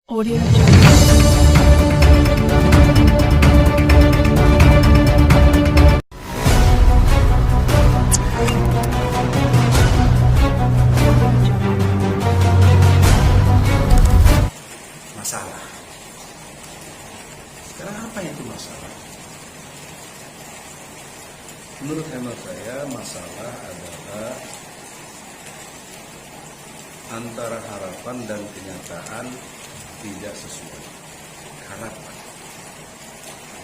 Audio Jungle. Masalah. Sekarang apa itu masalah? Menurut hemat saya, masalah adalah antara harapan dan kenyataan tidak sesuai. Harapan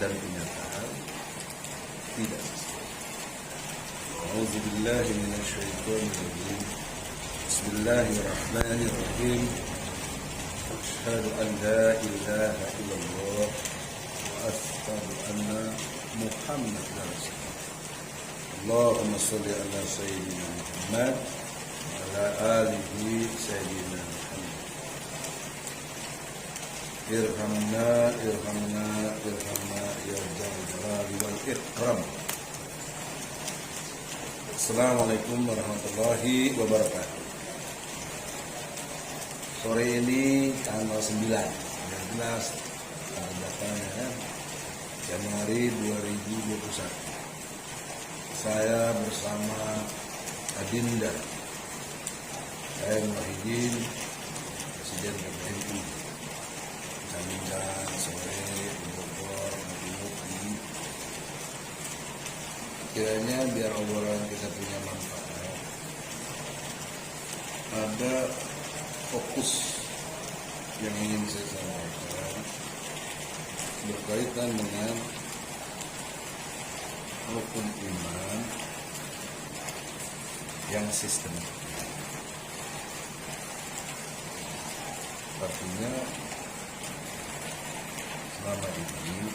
dan kenyataan tidak sesuai. A'udzubillahi minasyaitonirrajim. Bismillahirrahmanirrahim. Asyhadu an la ilaha illallah wa asyhadu anna Muhammadar Rasulullah. Allahumma sholli ala sayyidina Muhammad wa ala alihi sayyidina Muhammad. Irhamna irhamna irhamna ya dzal jalali wal ikram. Assalamualaikum warahmatullahi wabarakatuh. Sore ini tanggal 9 datanya Januari 2021. Saya bersama Adinda saya Muhyiddin, Presiden PBNU, Jamingan sore di Bogor, di kiranya biar obrolan kita punya manfaat. Ada fokus yang ingin saya sampaikan berkaitan dengan rukun iman yang sistemik. Artinya selama ini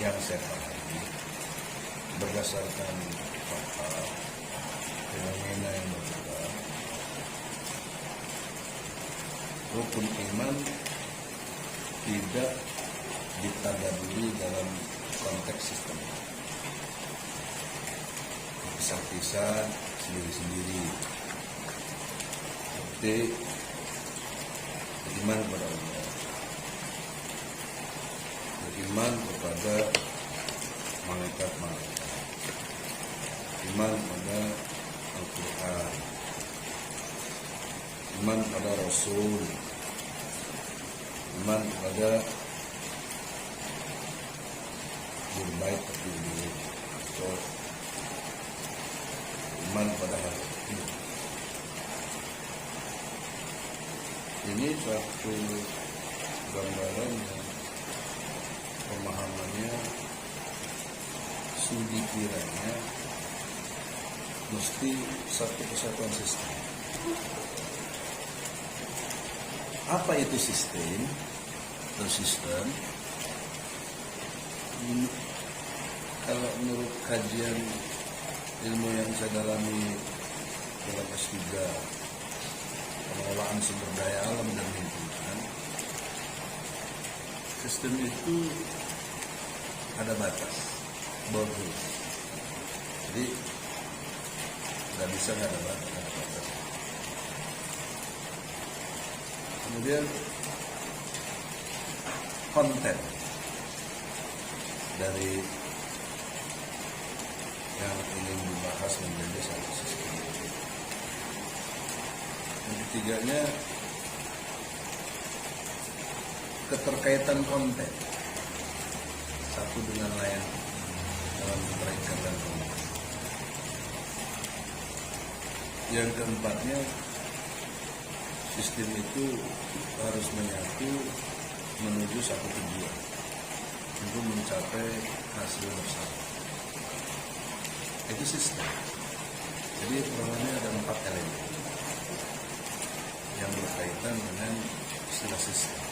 yang saya pahami berdasarkan fakta fenomena yang berbeda, rukun iman tidak ditadaburi dalam konteks sistem, kisah-kisah sendiri-sendiri, seperti beriman kepada Allah, beriman kepada malaikat-malaikat, iman pada Al-Quran, iman pada Rasul, iman pada berbaik petunjuk, atau iman pada hal itu. Ini suatu gambaran yang pemahamannya studi kiranya mesti satu kesatuan sistem. Apa itu sistem atau sistem? Kalau menurut kajian ilmu yang saya dalami dalam S3, pengelolaan sumber daya alam dan lingkungan, sistem itu ada batas, boundaries. Jadi nggak bisa nggak ada batas. Kemudian konten dari yang ingin dibahas menjadi satu sistem. Yang ketiganya keterkaitan konten satu dengan lain dalam keterkaitan konten. Yang keempatnya, sistem itu harus menyatu menuju satu tujuan untuk mencapai hasil bersama. Itu sistem. Jadi perolehnya ada 4 elemen yang berkaitan dengan istilah sistem.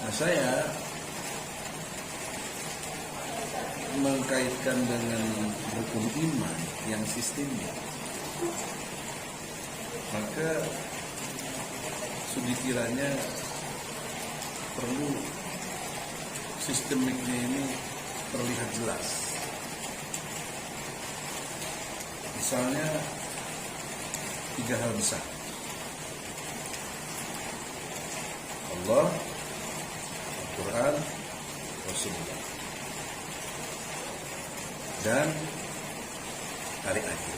Nah, saya mengkaitkan dengan rukun iman yang sistemnya, maka studi kiranya perlu sistemiknya ini terlihat jelas. Misalnya 3 hal besar. Allah, Al-Quran, Rasulullah, dan hari akhir.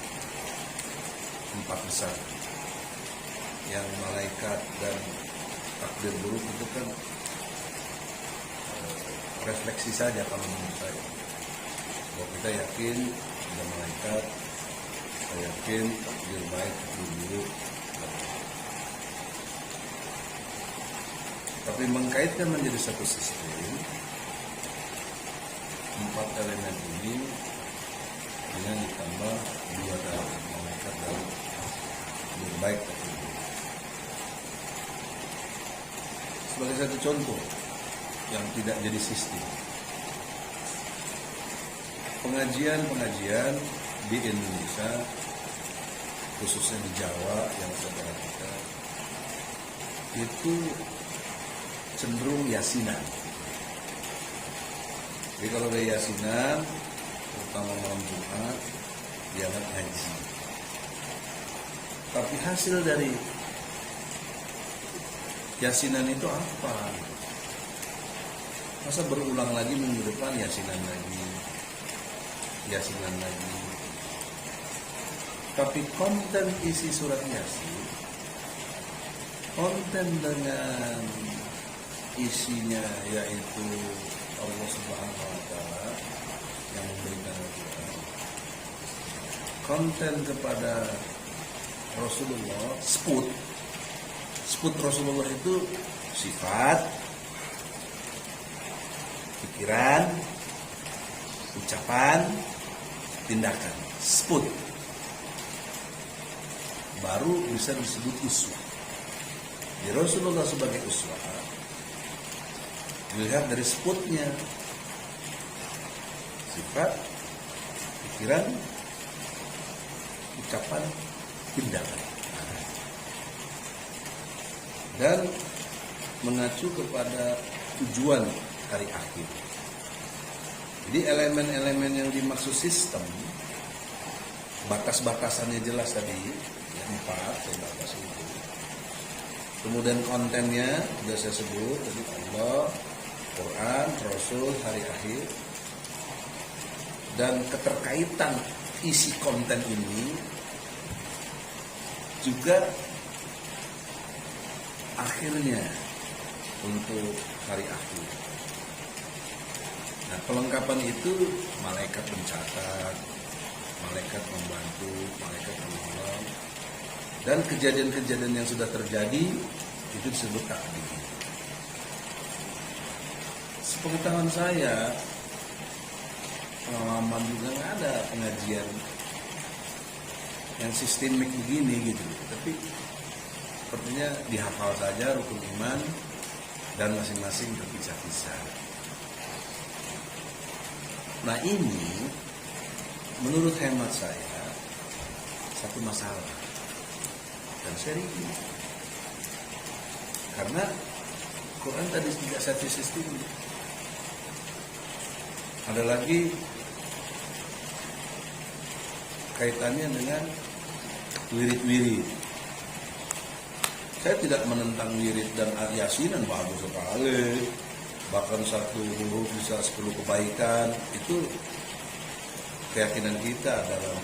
4 besar yang malaikat dan takdir buruk itu kan refleksi saja kalau menurut saya. Kalau kita yakin ada malaikat, kita yakin takdir baik, takdir buruk. Tapi mengkaitkan menjadi satu sistem 4 elemen ini dengan ditambah 2 dari malaikat dan takdir baik, takdir buruk. Sebagai satu contoh yang tidak jadi sistem, pengajian di Indonesia, khususnya di Jawa yang saudara kita, itu cenderung yasinan. Jadi kalau ada yasinan, terutama malam Jumat, dianggap ngaji. Tapi hasil dari yasinan itu apa? Masa berulang lagi minggu depan yasinan lagi. Tapi konten isi surat Yasin, konten dengan isinya yaitu Allah Subhanahu wa Ta'ala yang memberikan Al-Quran, konten kepada Rasulullah, sput Rasulullah itu sifat, pikiran, ucapan, tindakan, sput, baru bisa disebut uswah. Di Rasulullah sebagai uswah dilihat dari sputnya, sifat, pikiran, ucapan, tindakan, dan mengacu kepada tujuan hari akhir. Jadi elemen-elemen yang dimaksud sistem, batas-batasannya jelas tadi, ya, 4 saya batas itu. Kemudian kontennya sudah saya sebut tadi, Allah, Quran, Rasul, hari akhir, dan keterkaitan isi konten ini juga akhirnya untuk hari akhir. Nah, pelengkapan itu malaikat mencatat, malaikat membantu, malaikat menolong, dan kejadian-kejadian yang sudah terjadi itu disebut takdir. Sepengetahuan saya, pengalaman juga nggak ada pengajian yang sistemik begini gitu. Tapi sepertinya dihafal saja rukun iman dan masing-masing berpisah-pisah. Nah, ini menurut hemat saya satu masalah dan serius, karena Quran tadi tidak satu sistem. Ada lagi kaitannya dengan wirid-wirid. Saya tidak menentang wirid dan yasinan, bagus sekali. Bahkan satu huruf bisa 10 kebaikan. Itu keyakinan kita dalam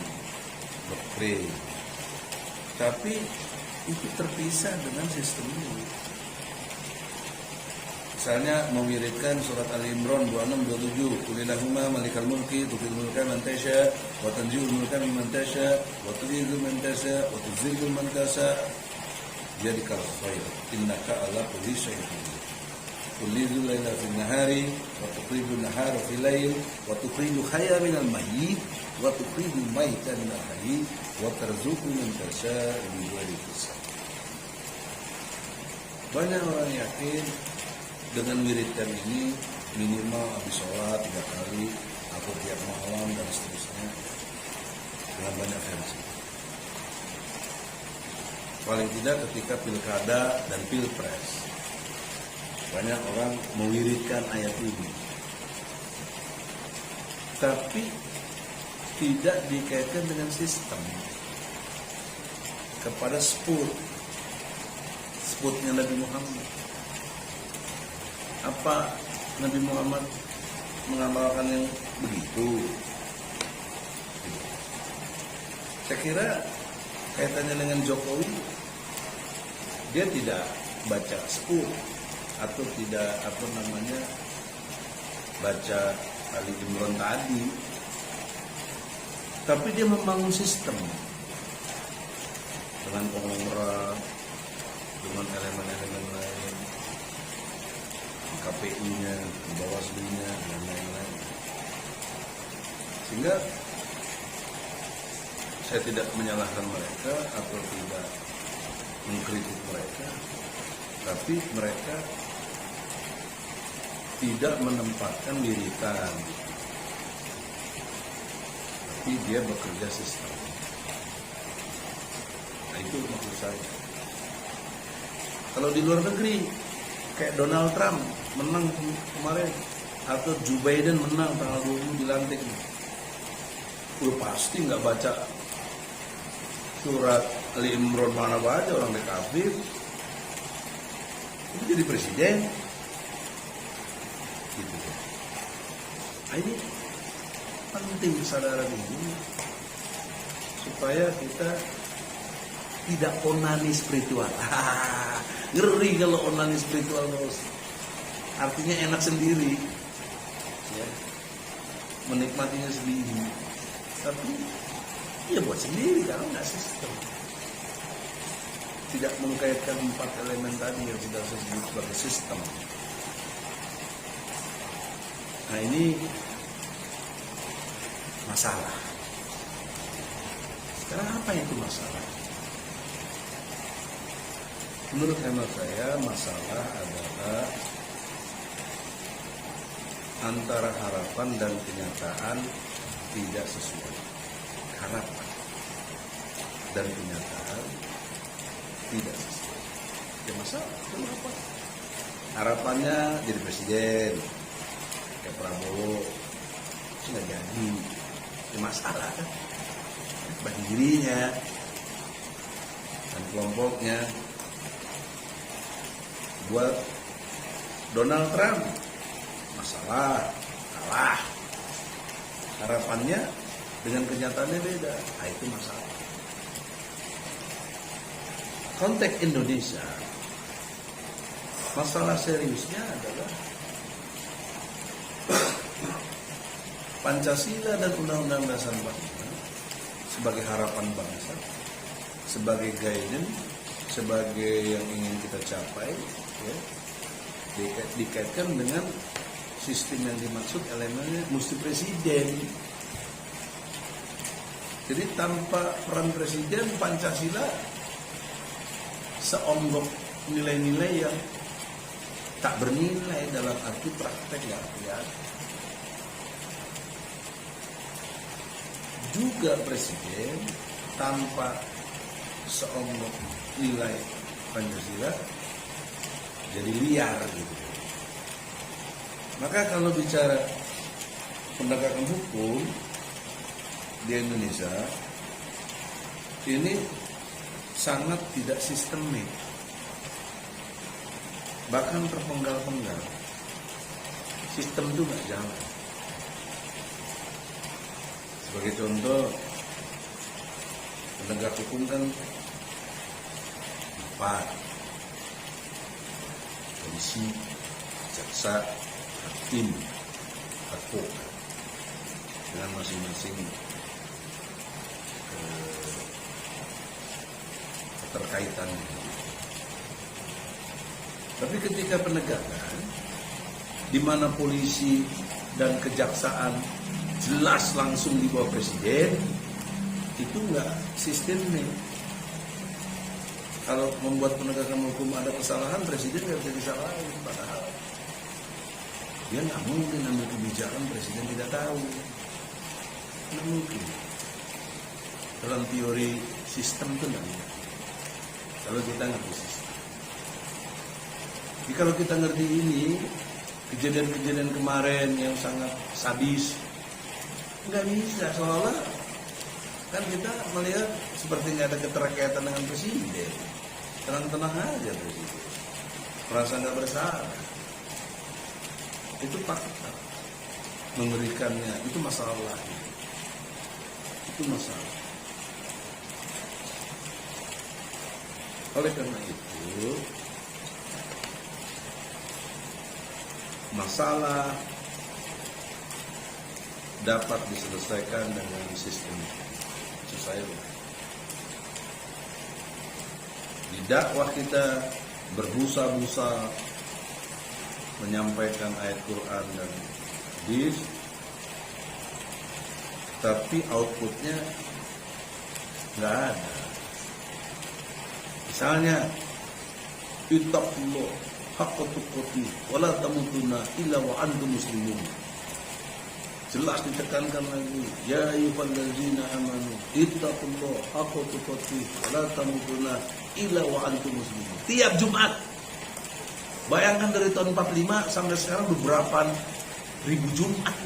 doktrin. Tapi itu terpisah dengan sistem ini. Misalnya mewiridkan surat Al-Imran 26-27, Qulillahumma malikal mulki tu'til mulka man tasha wa tanzi'ul mulka mimman tasha wa tu'izzu man tasha wa tuzillu man tasha biyadikal khair innaka ala kulli syai'in qadir. Tulizu laila fil nahari wa tuqridu nahara fil lail wa tuqridu khayra minal mayyit wa tuqridu maita minal hayy wa tarzuqu man tasha bi ghairi hisab. Banyak orang yakin dengan wiridkan ini minimal habis sholat 3 kali atau tiap malam dan seterusnya, dengan banyak versi. Paling tidak ketika pilkada dan pilpres, banyak orang mewiridkan ayat ini, tapi tidak dikaitkan dengan sistem kepada sputnya Nabi Muhammad. Apa Nabi Muhammad mengamalkan yang begitu? Saya kira kaitannya dengan Jokowi, dia tidak baca sepuluh atau tidak baca Ali Imron tadi, tapi dia membangun sistem dengan konglomerat, dengan elemen-elemen lain, KPU-nya, Bawaslu-nya, dan lain-lain. Sehingga saya tidak menyalahkan mereka atau tidak mengkritik mereka, tapi mereka tidak menempatkan lirikan, tapi dia bekerja sistem. Nah, itu maksud saya. Kalau di luar negeri, kayak Donald Trump menang kemarin, atau Joe Biden menang tanggal 20 dilantik, udah pasti nggak baca surat Ali Imron mana baca, orang kafir itu jadi presiden gitu. Nah, ini penting kesadaran ini supaya kita tidak onani spiritual. Ngeri kalau onani spiritual terus, artinya enak sendiri ya, menikmatinya sendiri, tapi ya buat sendiri kalau nggak sistem, tidak mengkaitkan 4 elemen tadi yang sudah saya sebut sebagai sistem. Nah, ini masalah. Sekarang apa itu masalah? Menurut hemat saya, masalah adalah antara harapan dan kenyataan tidak sesuai. Harapan dan kenyataan tidak sesuai. Ya masalah, kenapa? Harapannya jadi presiden, kayak Prabowo, nggak jadi. Ya masalah kan? Bagi dirinya dan kelompoknya. Buat Donald Trump, masalah, kalah. Harapannya dengan kenyataannya beda. Nah, itu masalah. Konteks Indonesia, masalah seriusnya adalah Pancasila dan Undang-Undang Dasar 45 sebagai harapan bangsa, sebagai guidance, sebagai yang ingin kita capai, ya, dikaitkan dengan sistem yang dimaksud elemennya mesti presiden. Jadi tanpa peran presiden, Pancasila seonggok nilai-nilai yang tak bernilai dalam arti praktek ya. Juga presiden tanpa seonggok nilai Pancasila jadi liar gitu. Maka kalau bicara penegakan hukum di Indonesia ini sangat tidak sistemik, bahkan terpenggal-penggal. Sistem itu nggak jalan. Sebagai contoh, penegak hukum kan 4: polisi, jaksa, hakim, advokat, dengan masing-masing keterkaitannya. Tapi ketika penegakan, di mana polisi dan kejaksaan jelas langsung di bawah presiden, itu enggak sistemnya. Kalau membuat penegakan hukum ada kesalahan, presiden nggak bisa disalahin. Padahal dia nggak mungkin ambil kebijakan presiden tidak tahu. Nggak mungkin. Dalam teori sistem itu nggak mungkin. Kalau kita ngerti sistem. Jadi kalau kita ngerti ini, kejadian-kejadian kemarin yang sangat sadis, nggak bisa. Seolah-olah kan kita melihat seperti nggak ada keterkaitan dengan presiden. Tenang-tenang aja presiden, merasa nggak bersalah. itu fakta. Mengerikannya itu masalah. Itu masalah. Oleh karena itu, masalah dapat diselesaikan dengan sistem society. Di dakwah kita berbusa-busa menyampaikan ayat Quran dan hadis, tapi outputnya nggak ada. Misalnya, ittaqullah haqqa tuqatih wa la tamutunna illa wa antum muslimun. Jelas ditekankan lagi, ya ayyuhallazina amanu ittaqullah haqqa tuqatih wa la tamutunna illa wa antum muslimun. Tiap Jumat. Bayangkan dari tahun 45 sampai sekarang beberapa ribu Jumat.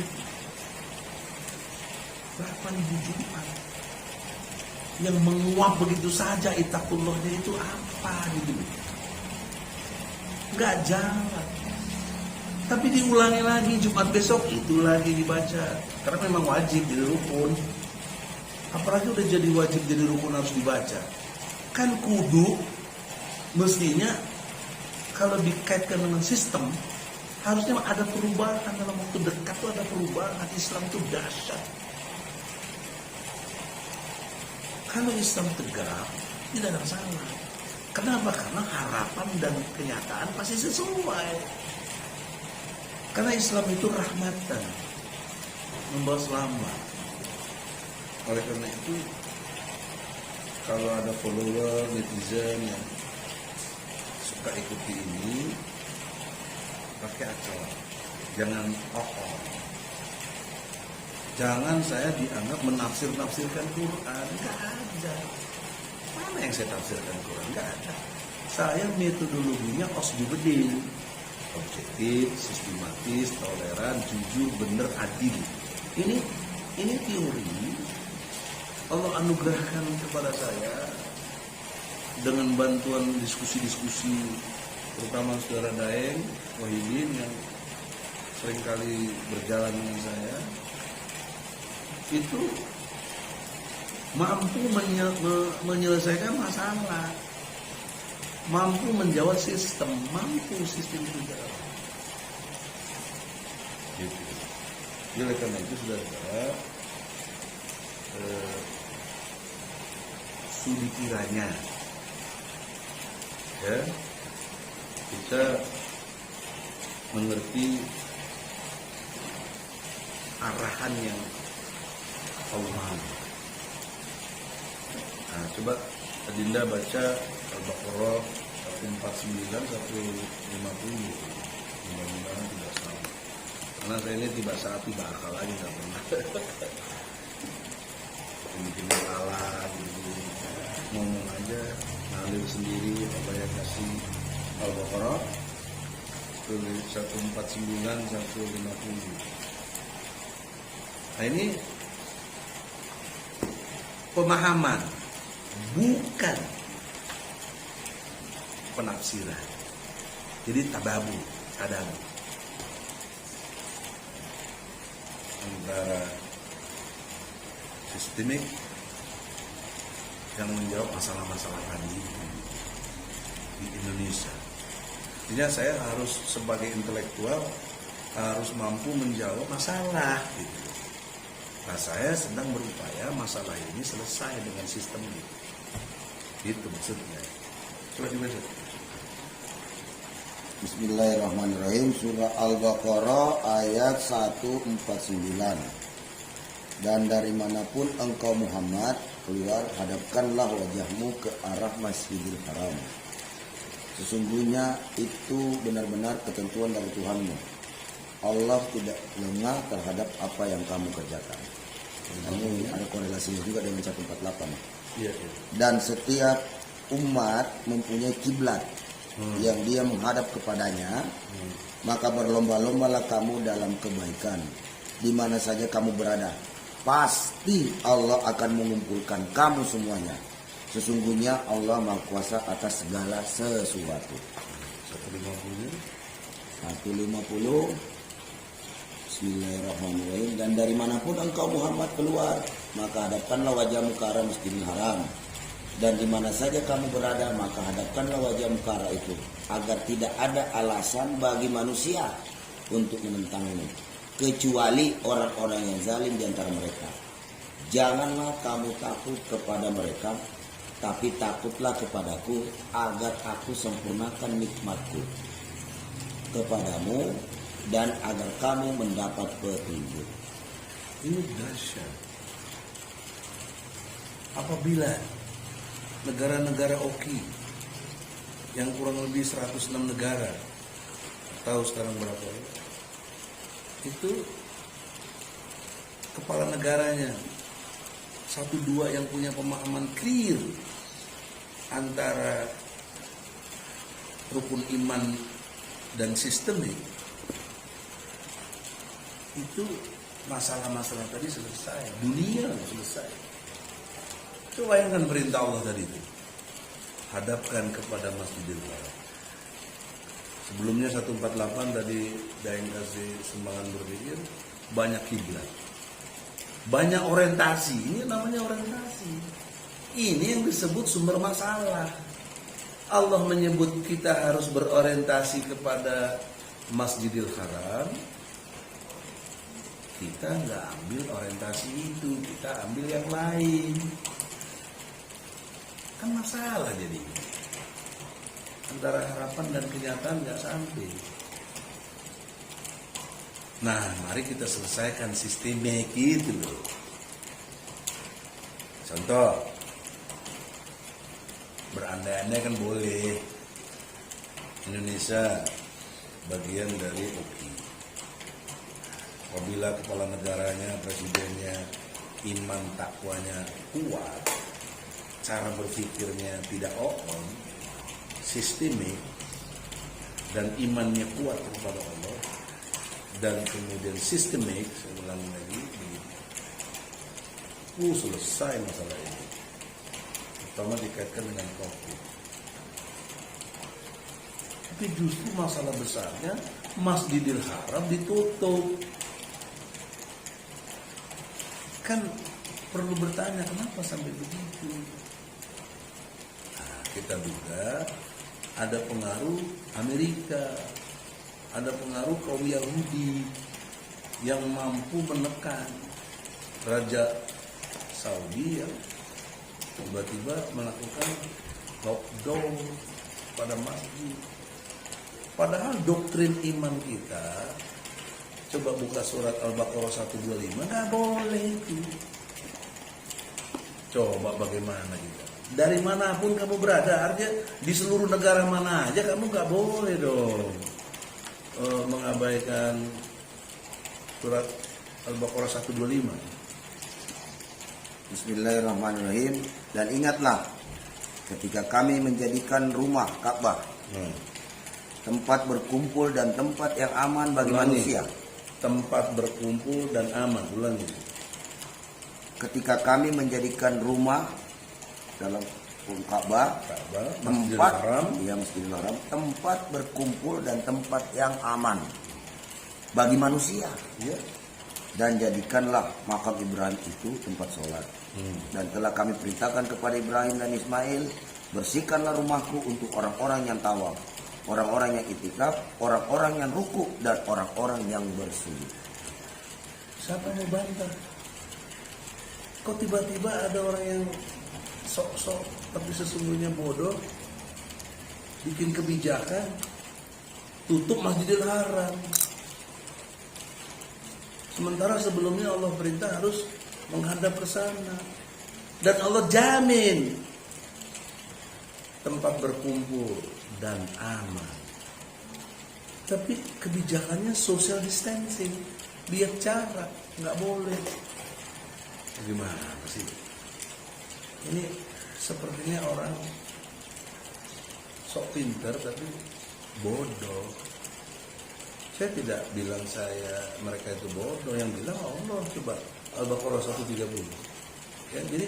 Berapa ribu Jumat yang menguap begitu saja ittaqullahnya itu apa gitu. Nggak jalan. Tapi diulangi lagi Jumat besok itu lagi dibaca. Karena memang wajib jadi rukun. Apalagi udah jadi wajib jadi rukun harus dibaca. Kan kudu mestinya kalau dikaitkan dengan sistem harusnya ada perubahan dalam waktu dekat tuh ada perubahan. Islam itu dahsyat. Kalau Islam tegak tidak ada masalah. Kenapa? Karena harapan dan kenyataan pasti sesuai. Karena Islam itu rahmatan, membawa selamat. Oleh karena itu, kalau ada follower, netizen yang suka ikuti ini, pakai akal, jangan oh. Jangan saya dianggap menafsir-nafsirkan Quran, nggak ada. Mana yang saya tafsirkan Quran? Nggak ada. Saya metodologinya osjubedin. Objektif, sistematis, toleran, jujur, benar, adil. Ini teori Allah anugerahkan kepada saya dengan bantuan diskusi-diskusi, terutama saudara Daeng, Wahidin yang seringkali berjalan dengan saya, itu mampu menyelesaikan masalah. Mampu menjawab sistem, mampu sistem itu jalan. Gitu. Oleh karena itu saudara, sudi kiranya ya kita mengerti arahan yang Allah. Nah, coba Adinda baca Al-Baqarah 149 150. Mudah-mudahan tidak salah. Karena saya ini tiba saat tiba akal lagi nggak pernah. Mungkin salah gitu. Ngomong aja, ngalir sendiri apa yang kasih Al-Baqarah 149 150. Nah ini pemahaman, bukan penafsiran. Jadi tadabu antara sistemik yang menjawab masalah-masalah tadi di Indonesia. Artinya saya harus sebagai intelektual harus mampu menjawab masalah gitu. Nah, saya sedang berupaya masalah ini selesai dengan sistem ini. Itu maksudnya. Coba dibaca. Bismillahirrahmanirrahim. Surah Al-Baqarah ayat 149. Dan dari manapun engkau Muhammad keluar, hadapkanlah wajahmu ke arah Masjidil Haram. Sesungguhnya itu benar-benar ketentuan dari Tuhanmu. Allah tidak lengah terhadap apa yang kamu kerjakan. Ini ada korelasinya juga dengan 148. Iya. Dan setiap umat mempunyai kiblat yang dia menghadap kepadanya, maka berlomba-lombalah kamu dalam kebaikan di mana saja kamu berada. Pasti Allah akan mengumpulkan kamu semuanya. Sesungguhnya Allah Maha Kuasa atas segala sesuatu. 150. 150. Bismillahirrahmanirrahim. Dan dari manapun engkau Muhammad keluar, maka hadapkanlah wajahmu ke arah Masjidil Haram. Dan di mana saja kamu berada, maka hadapkanlah wajahmu ke arah itu, agar tidak ada alasan bagi manusia untuk menentangmu, kecuali orang-orang yang zalim di antara mereka. Janganlah kamu takut kepada mereka, tapi takutlah kepadaku, agar aku sempurnakan nikmatku kepadamu dan agar kamu mendapat petunjuk. Ini dahsyat. Apabila negara-negara OKI yang kurang lebih 106 negara, tahu sekarang berapa ya? Itu kepala negaranya 1-2 yang punya pemahaman clear antara rukun iman dan sistemik, itu masalah-masalah tadi selesai, dunia selesai. Coba bayangkan perintah Allah tadi itu, hadapkan kepada Masjidil Haram. Sebelumnya 148 tadi Daeng kasih sumbangan berpikir, banyak kiblat, banyak orientasi. Ini namanya orientasi. Ini yang disebut sumber masalah. Allah menyebut kita harus berorientasi kepada Masjidil Haram. Kita nggak ambil orientasi itu, kita ambil yang lain. Kan masalah jadi. Antara harapan dan kenyataan nggak sampai. Nah, mari kita selesaikan sistemnya gitu loh. Contoh, berandai-andai kan boleh Indonesia bagian dari OKI. Apabila kepala negaranya, presidennya, iman takwanya kuat, cara berpikirnya tidak on, sistemik, dan imannya kuat kepada Allah, dan kemudian sistemik, saya ulang lagi, selesai masalah ini. Pertama dikaitkan dengan COVID. Tapi justru masalah besarnya Masjidil Haram ditutup. Kan perlu bertanya kenapa sampai begitu. Nah, kita duga ada pengaruh Amerika, ada pengaruh kaum Yahudi yang mampu menekan Raja Saudi yang tiba-tiba melakukan lockdown pada masjid. Padahal doktrin iman kita, coba buka surat Al-Baqarah 125, nggak boleh itu. Coba bagaimana kita? Dari manapun kamu berada, artinya di seluruh negara mana aja kamu nggak boleh dong mengabaikan surat Al-Baqarah 125. Bismillahirrahmanirrahim. Dan ingatlah ketika kami menjadikan rumah Ka'bah tempat berkumpul dan tempat yang aman bagi manusia. Tempat berkumpul dan aman. Ulangi. Ketika kami menjadikan rumah dalam Ka'bah tempat Masjidil Haram, tempat berkumpul dan tempat yang aman bagi manusia. Ya. Dan jadikanlah makam Ibrahim itu tempat sholat. Dan telah kami perintahkan kepada Ibrahim dan Ismail, bersihkanlah rumahku untuk orang-orang yang tawaf, orang-orang yang itikaf, orang-orang yang ruku, dan orang-orang yang bersujud. Siapa mau bantah? Kok tiba-tiba ada orang yang sok-sok tapi sesungguhnya bodoh bikin kebijakan tutup Masjidil Haram. Sementara sebelumnya Allah perintah harus menghadap ke sana. Dan Allah jamin tempat berkumpul dan aman. Tapi kebijakannya social distancing, biar cara, nggak boleh. Gimana sih? Ini sepertinya orang sok pintar tapi bodoh. Saya tidak bilang mereka itu bodoh, yang bilang Allah. Coba Al-Baqarah 130. Ya, jadi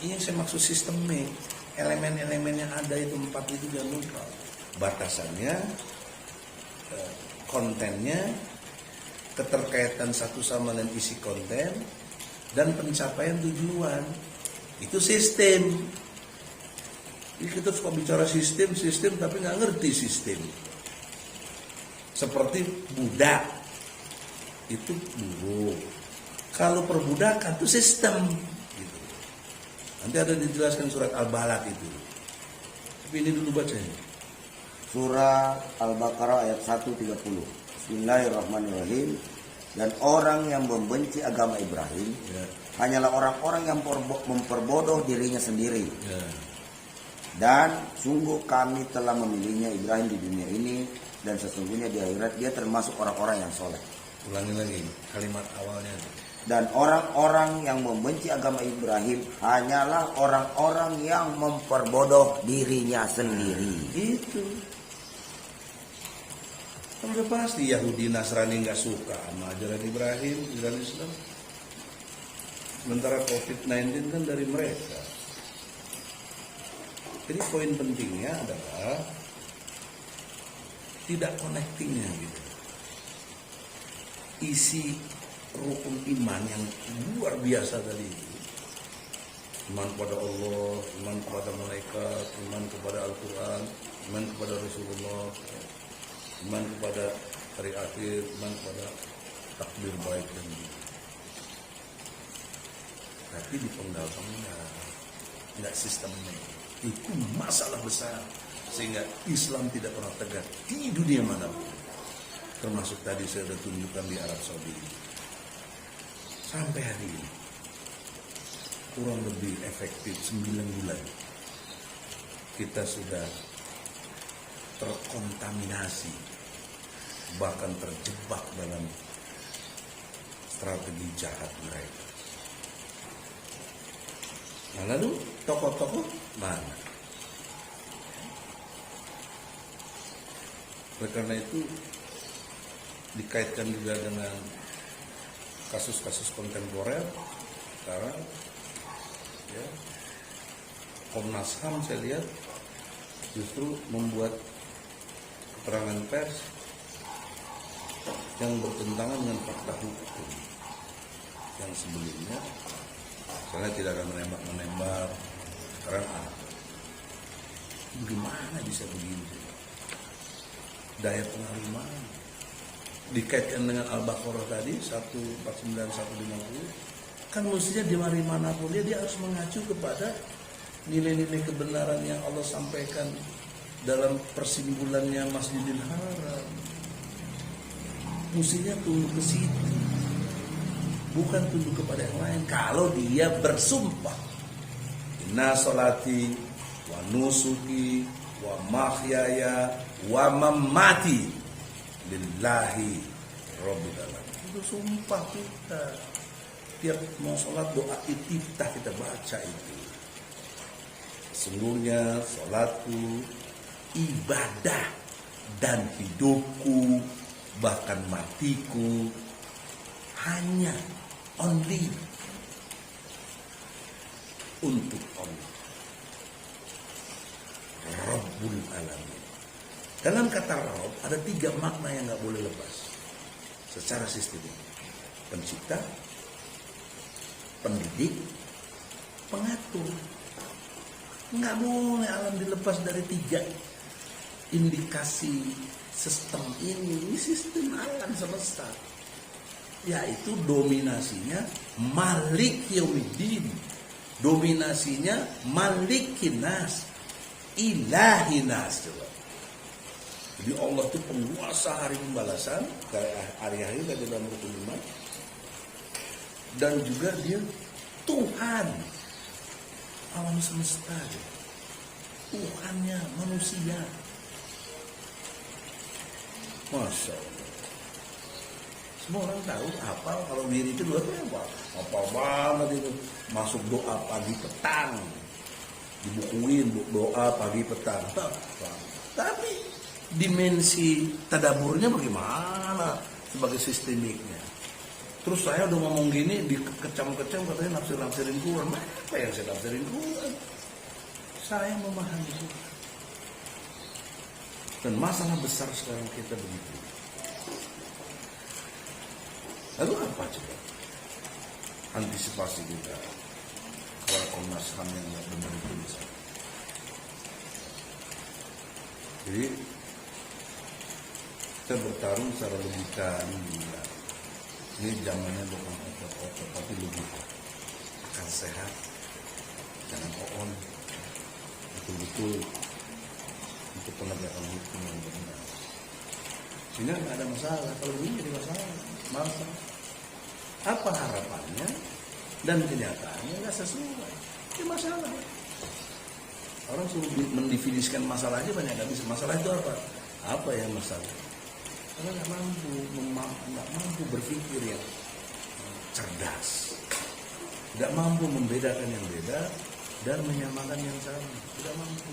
ini yang saya maksud sistemik. Elemen-elemen yang ada itu 4 itu jangan lupa. Batasannya, kontennya, keterkaitan satu sama lain isi konten, dan pencapaian tujuan. Itu sistem. Jadi kita suka bicara sistem, tapi nggak ngerti sistem. Seperti budak, itu buruk. Kalau perbudakan itu sistem. Gitu. Nanti ada dijelaskan surat Al-Balad itu. Tapi ini dulu bacanya. Surah Al-Baqarah ayat 130. Bismillahirrahmanirrahim. Dan orang yang membenci agama Ibrahim hanyalah orang-orang yang memperbodoh dirinya sendiri. Dan sungguh kami telah memilihnya Ibrahim di dunia ini, dan sesungguhnya di akhirat dia termasuk orang-orang yang soleh. Ulangi lagi kalimat awalnya. Dan orang-orang yang membenci agama Ibrahim hanyalah orang-orang yang memperbodoh dirinya sendiri. Itu. Kan udah pasti Yahudi Nasrani nggak suka sama ajaran Ibrahim, ajaran Islam. Sementara COVID-19 kan dari mereka. Jadi poin pentingnya adalah tidak connectingnya gitu. Isi rukun iman yang luar biasa tadi itu. Iman kepada Allah, iman kepada malaikat, iman kepada Al-Quran, iman kepada Rasulullah, iman kepada hari akhir, iman kepada takdir baik dan buruk. Tapi di penggalanya nggak sistemnya. Itu masalah besar sehingga Islam tidak pernah tegak di dunia manapun. Termasuk tadi saya sudah tunjukkan di Arab Saudi. Sampai hari ini kurang lebih efektif 9 bulan kita sudah terkontaminasi, bahkan terjebak dalam strategi jahat mereka. Nah, lalu tokoh-tokoh mana? Oleh karena itu dikaitkan juga dengan kasus-kasus kontemporer sekarang, ya, Komnas HAM saya lihat justru membuat keterangan pers yang bertentangan dengan fakta hukum yang sebelumnya. Karena tidak akan menembak, karena bagaimana bisa begini? Daya pengaruh mana? Dikaitkan dengan Al-Baqarah tadi 149 150, kan mestinya di manapun dia harus mengacu kepada nilai-nilai kebenaran yang Allah sampaikan dalam persimpulannya Masjidil Haram. Mestinya tunduk ke situ, bukan tunduk kepada yang lain. Kalau dia bersumpah, inna sholati wa nusuki wa mahyaya wa mamati lillahi rabbil alamin. Itu sumpah kita. Tiap mau sholat doa iftitah kita baca itu. Sesungguhnya sholatku, ibadah dan hidupku, bahkan matiku hanya only untuk Allah Rabbul Alamin. Dalam kata Rabb ada 3 makna yang gak boleh lepas secara sistemik: pencipta, pendidik, pengatur. Nggak boleh alam dilepas dari 3 indikasi sistem ini. Ini sistem alam semesta, yaitu dominasinya Malik Yaumiddin, dominasinya Malikin Nas, Ilahin Nas. Jadi Allah itu penguasa hari pembalasan, kayak hari-hari tadi dalam rukun iman, dan juga dia Tuhan alam semesta, Tuhannya manusia. Masya Allah. Semua orang tahu, hafal kalau diri itu luar biasa. Hafal banget itu. Masuk doa pagi petang, dibukuin doa pagi petang. Tapi dimensi tadaburnya bagaimana sebagai sistemiknya? Terus saya udah ngomong gini, dikecam-kecam katanya nafsir-nafsirin Quran. Apa yang saya nafsirin Quran? Saya memahami Quran. Dan masalah besar sekarang kita begitu. Lalu apa coba antisipasi kita kalau Komnas HAM yang nggak benar itu bisa? Jadi kita bertarung secara logika ini zamannya bukan otot-otot tapi logika, akal sehat, jangan on, betul-betul untuk penegakan hukum yang benar. Sehingga nggak ada masalah. Kalau begini jadi masalah. Apa harapannya dan kenyataannya nggak sesuai, ini masalah. Orang suruh mendefinisikan masalah aja banyak nggak bisa. Masalah itu apa? Apa ya masalah? Karena nggak mampu berpikir yang cerdas, tidak mampu membedakan yang beda dan menyamakan yang sama, tidak mampu.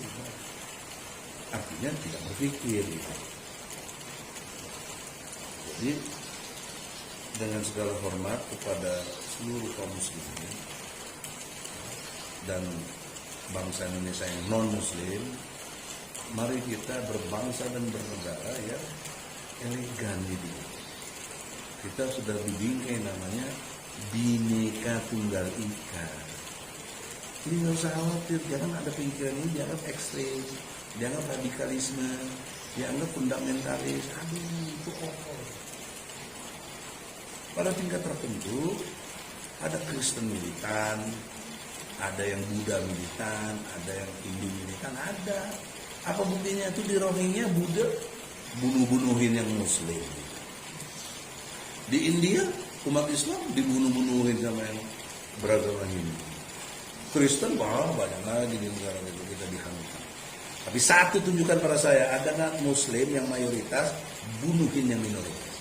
Artinya tidak berpikir. Jadi dengan segala hormat kepada seluruh kaum muslimin dan bangsa Indonesia yang non muslim, mari kita berbangsa dan bernegara ya elegan gitu. Kita sudah dibingkai namanya Bhinneka Tunggal Ika. Jadi nggak usah khawatir, jangan ada pikiran ini dianggap ekstrem, dianggap radikalisme, dianggap fundamentalis. Aduh, itu kotor. Pada tingkat tertentu ada Kristen militan, ada yang Buddha militan, ada yang Hindu militan, ada. Apa buktinya itu di Rohingya Buddha bunuh-bunuhin yang Muslim. Di India umat Islam dibunuh-bunuhin sama yang beragama Hindu. Kristen banyak lagi di negara itu kita dihantam. Tapi satu tunjukkan pada saya, ada nggak Muslim yang mayoritas bunuhin yang minoritas?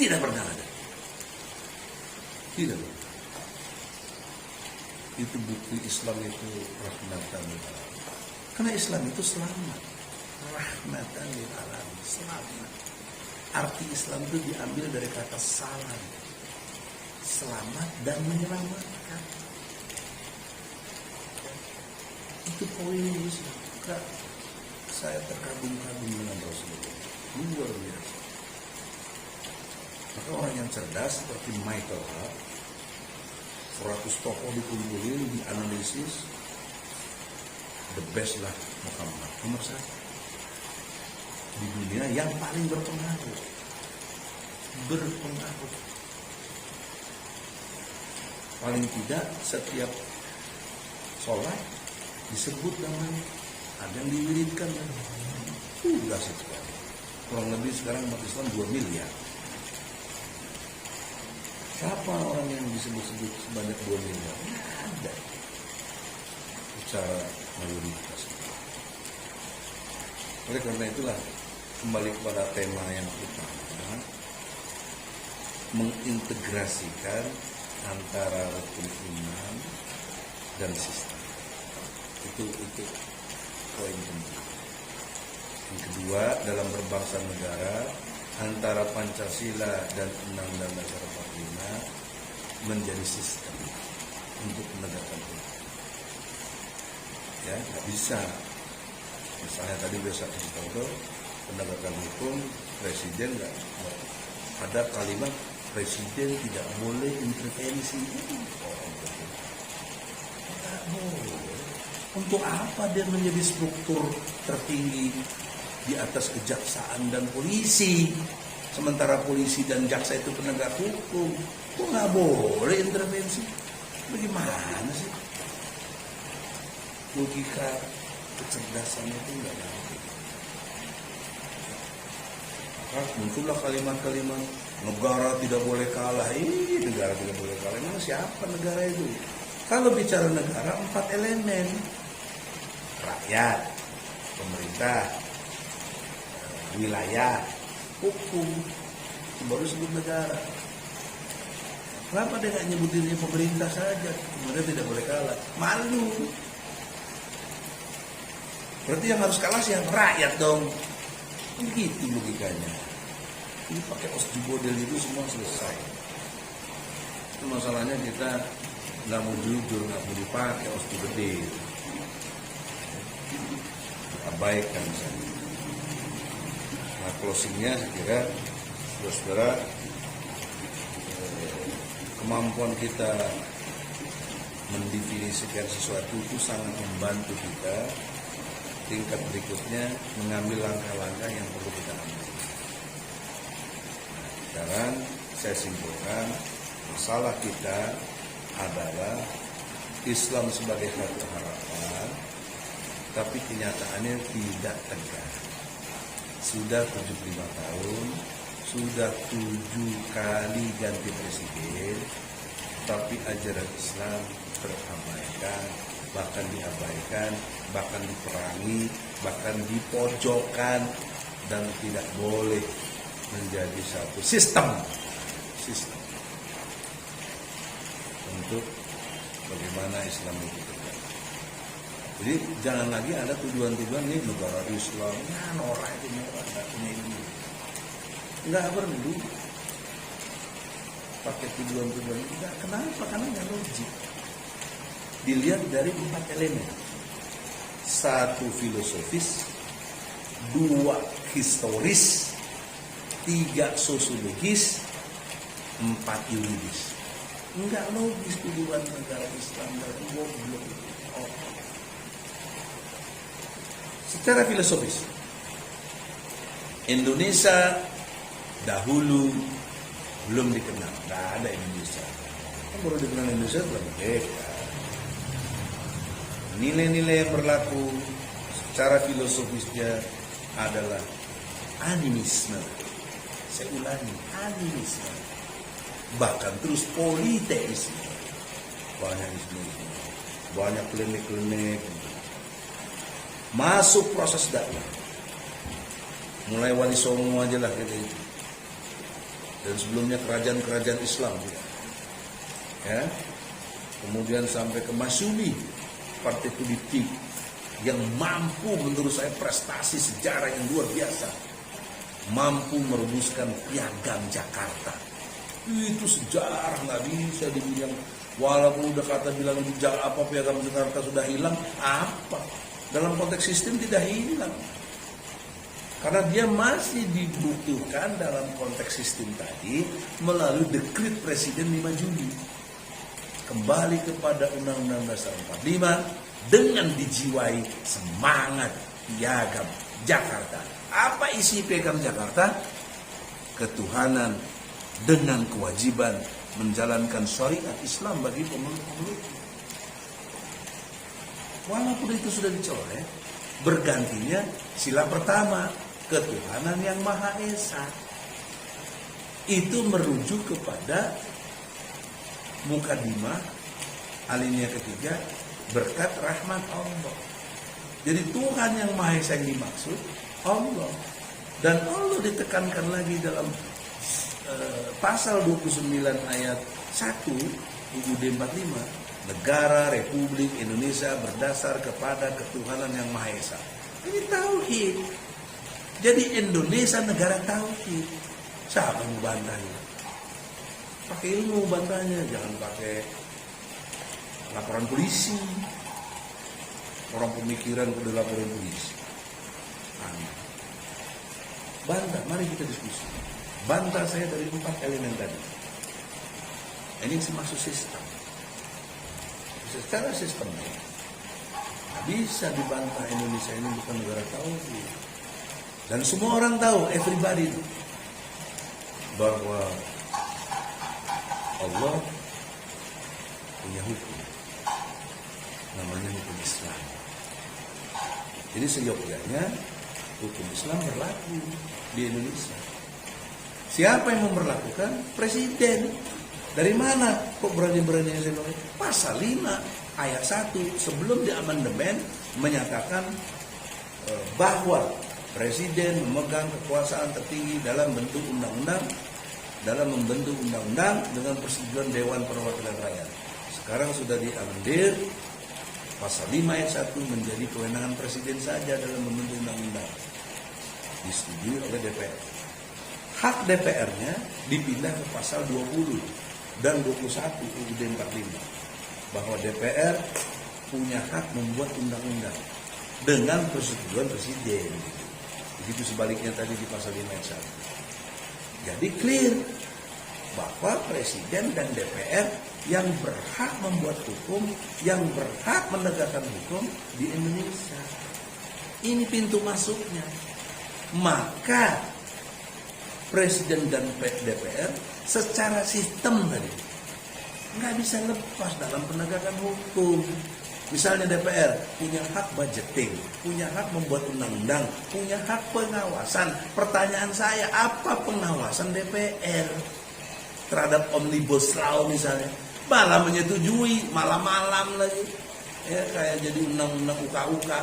Tidak pernah ada. Tidak. Itu bukti Islam itu rahmatan lil alamin. Karena Islam itu selamat. Rahmatan lil alamin, selamat. Arti Islam itu diambil dari kata salam. Selamat dan menyelamatkan. Itu poin Islam. Saya terkagum-kagum dengan Rasulullah. Luar biasa. Maka orang yang cerdas seperti Michael Hart, 100 tokoh dikumpulin, dianalisis, the best lah Muhammad, nomor 1 di dunia yang paling berpengaruh. Paling tidak setiap sholat disebut namanya, ada yang diwiridkan. Dahsyat sekali. Kurang lebih sekarang umat Islam 2 miliar. Siapa orang yang disebut-sebut sebanyak 2 miliar? Ada. Secara mayoritas. Oleh karena itulah, kembali kepada tema yang utama, mengintegrasikan antara rukun iman dan sistem. Itu poin penting. Yang kedua, dalam berbangsa negara, antara Pancasila dan Undang-Undang Dasar 45 menjadi sistem untuk penegakan hukum. Ya, nggak bisa. Misalnya tadi sudah saya kasih tahu, penegakan hukum presiden nggak ada kalimat presiden tidak boleh intervensi. Tidak boleh. Untuk apa dia menjadi struktur tertinggi di atas kejaksaan dan polisi, sementara polisi dan jaksa itu penegak hukum? Kok nggak boleh intervensi? Bagaimana sih? Logika kecerdasan itu nggak ada. Maka muncullah kalimat-kalimat negara tidak boleh kalah. Negara tidak boleh kalah. Emang siapa negara itu? Kalau bicara negara, 4 elemen: rakyat, pemerintah, wilayah, hukum, baru sebut negara. Kenapa dia nggak nyebutinnya pemerintah saja? Kemudian tidak boleh kalah. Malu. Berarti yang harus kalah siapa? Rakyat dong. Begitu logikanya. Ini pakai osjibodel itu semua selesai. Itu masalahnya kita nggak mau jujur, nggak mau dipakai osjibodel. Abaikan saja. Nah, closingnya saya kira saudara kemampuan kita mendefinisikan sesuatu itu sangat membantu kita tingkat berikutnya mengambil langkah-langkah yang perlu kita ambil. Sekarang saya simpulkan, masalah kita adalah Islam sebagai satu harapan, tapi kenyataannya tidak tegak. Sudah 75 tahun, sudah 7 kali ganti presiden, tapi ajaran Islam terabaikan, bahkan diabaikan, bahkan diperangi, bahkan dipojokkan, dan tidak boleh menjadi satu sistem untuk bagaimana Islam itu tegak. Jadi jangan lagi ada tujuan-tujuan ini negara Islam, ya norak itu norak, nggak punya ini. Nggak perlu pakai tujuan-tujuan itu. Kenapa? Karena nggak logik. Dilihat dari 4 elemen. 1 filosofis, 2 historis, 3 sosiologis, 4 yuridis. Enggak logis tujuan negara Islam dari goblok. Oh. Secara filosofis, Indonesia dahulu belum dikenal, nggak ada Indonesia. Kan baru dikenal Indonesia setelah merdeka. Nilai-nilai yang berlaku secara filosofisnya adalah animisme. Saya ulangi, animisme. Bahkan terus politeisme. Banyak isme, banyak klinik-klinik. Masuk proses dakwah. Mulai Wali Songo aja lah kita itu. Dan sebelumnya kerajaan-kerajaan Islam juga. Ya. Kemudian sampai ke Masyumi, partai politik yang mampu menurut saya prestasi sejarah yang luar biasa. Mampu merebuskan piagam Jakarta. Itu sejarah, nggak bisa dibilang. Walaupun udah kata bilang apa piagam Jakarta sudah hilang, apa? Dalam konteks sistem tidak hilang. Karena dia masih dibutuhkan dalam konteks sistem tadi melalui dekret Presiden 5 Juli. Kembali kepada Undang-Undang Dasar 45 dengan dijiwai semangat piagam Jakarta. Apa isi piagam Jakarta? Ketuhanan dengan kewajiban menjalankan syariat Islam bagi pemeluk-pemeluk. Walaupun itu sudah dicoret, bergantinya sila pertama, ketuhanan yang Maha Esa. Itu merujuk kepada mukadimah alinea ketiga, berkat rahmat Allah. Jadi Tuhan yang Maha Esa yang dimaksud Allah. Dan Allah ditekankan lagi dalam pasal 29 ayat 1 UUD 45. Negara Republik Indonesia berdasar kepada ketuhanan yang Maha Esa. Ini tauhid. Jadi Indonesia negara tauhid. Siapa yang mau bantahnya? Pakai ilmu bantahnya, jangan pakai laporan polisi. Orang pemikiran udah laporan polisi. Bantah, mari kita diskusi. Bantah saya dari 4 elemen tadi. Ini masuk sistem. Secara sistemnya bisa dibantah Indonesia ini bukan negara tauhid. Dan semua orang tahu, everybody, bahwa Allah punya hukum, namanya hukum Islam. Jadi seyogyanya hukum Islam berlaku di Indonesia. Siapa yang memperlakukan? Presiden. Dari mana kok berani-berani saya bilang? Pasal 5 ayat 1 sebelum diamandemen menyatakan bahwa Presiden memegang kekuasaan tertinggi dalam bentuk undang-undang, dalam membentuk undang-undang dengan persetujuan Dewan Perwakilan Rakyat. Sekarang sudah diamandir, pasal 5 ayat 1 menjadi kewenangan Presiden saja dalam membentuk undang-undang. Disetujui oleh DPR. Hak DPR-nya dipindah ke pasal 20 dan 21 UUD 45. Bahwa DPR punya hak membuat undang-undang dengan persetujuan Presiden. Begitu sebaliknya tadi di pasal 5 ayat 1. Jadi clear. bahwa Presiden dan DPR yang berhak membuat hukum, yang berhak menegakkan hukum di Indonesia. Ini pintu masuknya. Maka Presiden dan DPR secara sistem tadi nggak bisa lepas dalam penegakan hukum. Misalnya DPR punya hak budgeting, punya hak membuat undang-undang, punya hak pengawasan. Pertanyaan saya, apa pengawasan DPR terhadap Omnibus Law misalnya? Malah menyetujui, malam-malam lagi. Ya kayak jadi undang-undang uka-uka.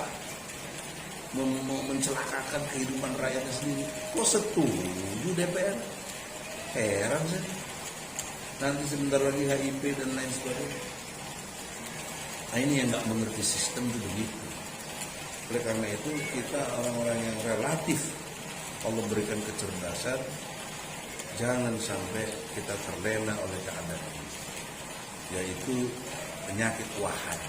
Mencelakakan kehidupan rakyatnya sendiri. Kok setuju DPR? Heran sih. Nanti sebentar lagi HIP dan lain sebagainya. Nah ini yang nggak mengerti sistem itu begitu. Oleh karena itu kita orang-orang yang relatif Allah berikan kecerdasan, jangan sampai kita terlena oleh keadaan ini, yaitu penyakit wahai,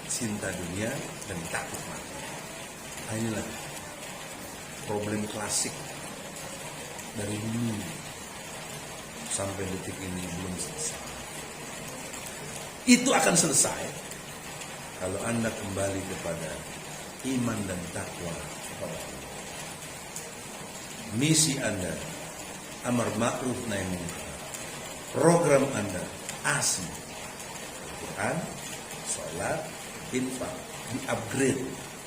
cinta dunia dan takut mati. Nah, inilah problem klasik dari dulu sampai detik ini belum selesai. Itu akan selesai kalau Anda kembali kepada iman dan takwa kepada Allah. Misi Anda amar ma'ruf nahi munkar. Program Anda ASI, Quran, sholat, infak, di-upgrade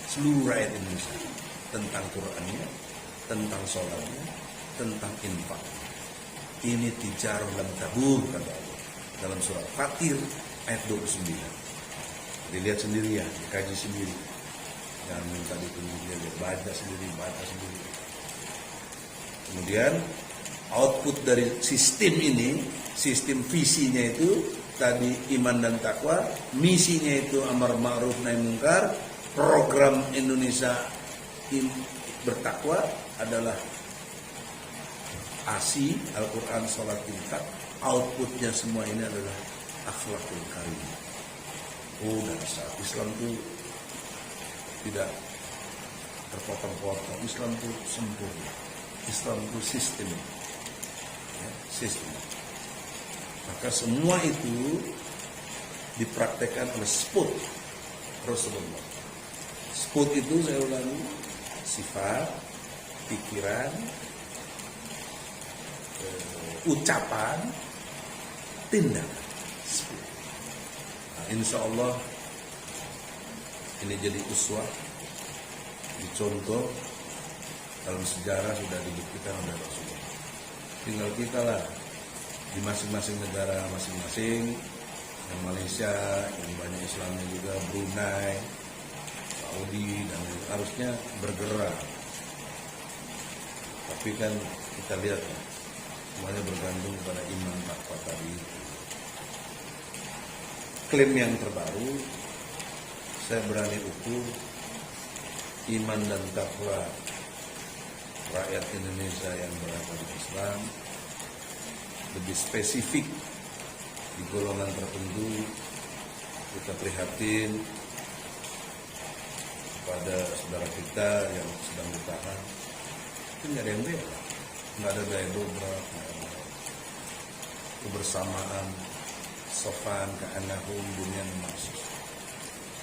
seluruh rakyat Indonesia tentang Qurannya, tentang sholatnya, tentang infak. Ini tijarah lam tabur kata Allah dalam surah Fatir ayat 29. Dilihat sendiri ya, dikaji sendiri. Jangan minta ditunjuk dia, baca sendiri. Kemudian output dari sistem ini, sistem visinya itu tadi iman dan takwa, misinya itu amar ma'ruf nahi munkar, program Indonesia bertakwa adalah ASI, Al-Quran, Salat, Infak. Outputnya semua ini adalah akhlakul karim. Oh dasar Islam itu tidak terpotong-potong. Islam itu sempurna. Islam itu sistem. Ya, sistem. Maka semua itu dipraktekkan oleh SPUT Rasulullah. SPUT itu saya ulangi, sifat, pikiran, ucapan, tindakan. Nah, insya Allah ini jadi uswah, dicontoh dalam sejarah sudah dibuktikan oleh Rasulullah. Tinggal kita lah di masing-masing negara masing-masing, yang Malaysia, yang banyak Islamnya juga, Brunei, Saudi, dan harusnya bergerak. Tapi kan kita lihat ya, semuanya bergantung pada iman takwa tadi. Klaim yang terbaru, saya berani ukur iman dan takwa rakyat Indonesia yang beragama Islam lebih spesifik di golongan tertentu. Kita prihatin pada saudara kita yang sedang ditahan, itu nggak ada yang beda, nggak ada daya dobrak, nggak ada kebersamaan, sofan, keanahum, dunia maksud.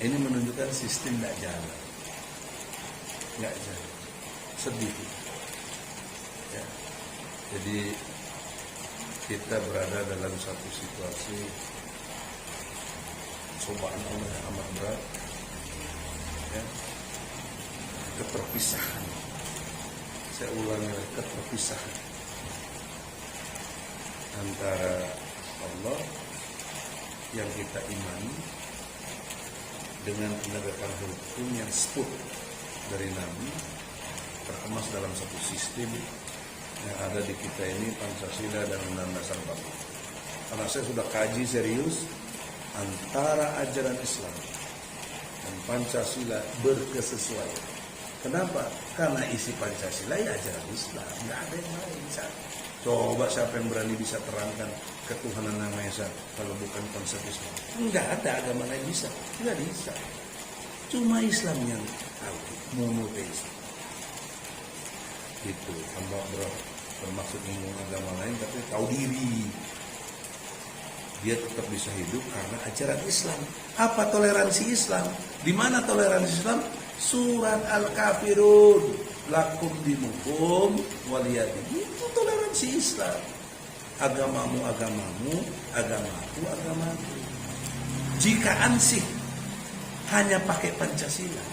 Ini menunjukkan sistem nggak jalan, sedih. Ya. Jadi kita berada dalam satu situasi cobaan Allah yang amat berat, ya. Keterpisahan. Saya ulangi lagi, keterpisahan antara Allah yang kita imani dengan penegakan hukum yang SPUT dari Nabi, terkemas dalam satu sistem yang ada di kita ini, Pancasila dan Undang-Undang Dasar 45. Karena saya sudah kaji serius antara ajaran Islam dan Pancasila berkesesuaian. Kenapa? Karena isi Pancasila ya ajaran Islam, nggak ada yang lain. Coba siapa yang berani bisa terangkan ketuhanan Yang Maha Esa kalau bukan konsep Islam? Nggak ada agama lain bisa, nggak bisa. Cuma Islam yang tahu, monoteisme. Itu tambah bro. bermaksud menyinggung agama lain, tapi tahu diri. Dia tetap bisa hidup karena ajaran Islam. Apa toleransi Islam? Di mana toleransi Islam? Surat Al-Kafirun. Lakum dinukum waliyadin. Itu toleransi Islam. Agamamu agamamu, agamaku agamaku. Jika ansih hanya pakai Pancasila,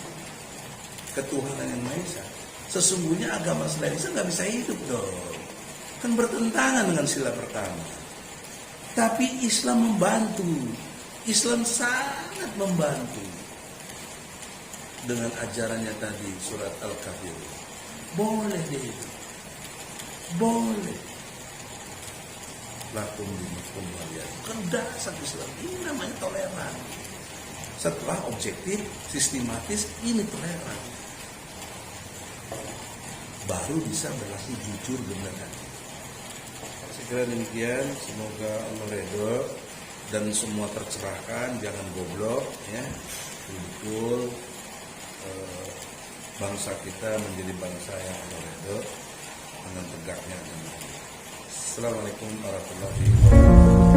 ketuhanan yang Maha Esa, sesungguhnya agama selain Islam nggak bisa hidup dong. Kan bertentangan dengan sila pertama. Tapi Islam membantu. Islam sangat membantu. Dengan ajarannya tadi, surat Al-Kafirun. Boleh deh itu. Boleh. Lakum dinukum waliyadin. Bukan dasar Islam. Ini namanya toleran. Setelah objektif, sistematis, ini toleran. Baru bisa berlaku jujur benar. Saya kira demikian, semoga Allah redho dan semua tercerahkan, jangan goblok ya. Betul bangsa kita menjadi bangsa yang Allah redho dengan tegaknya agama. Assalamualaikum warahmatullahi wabarakatuh.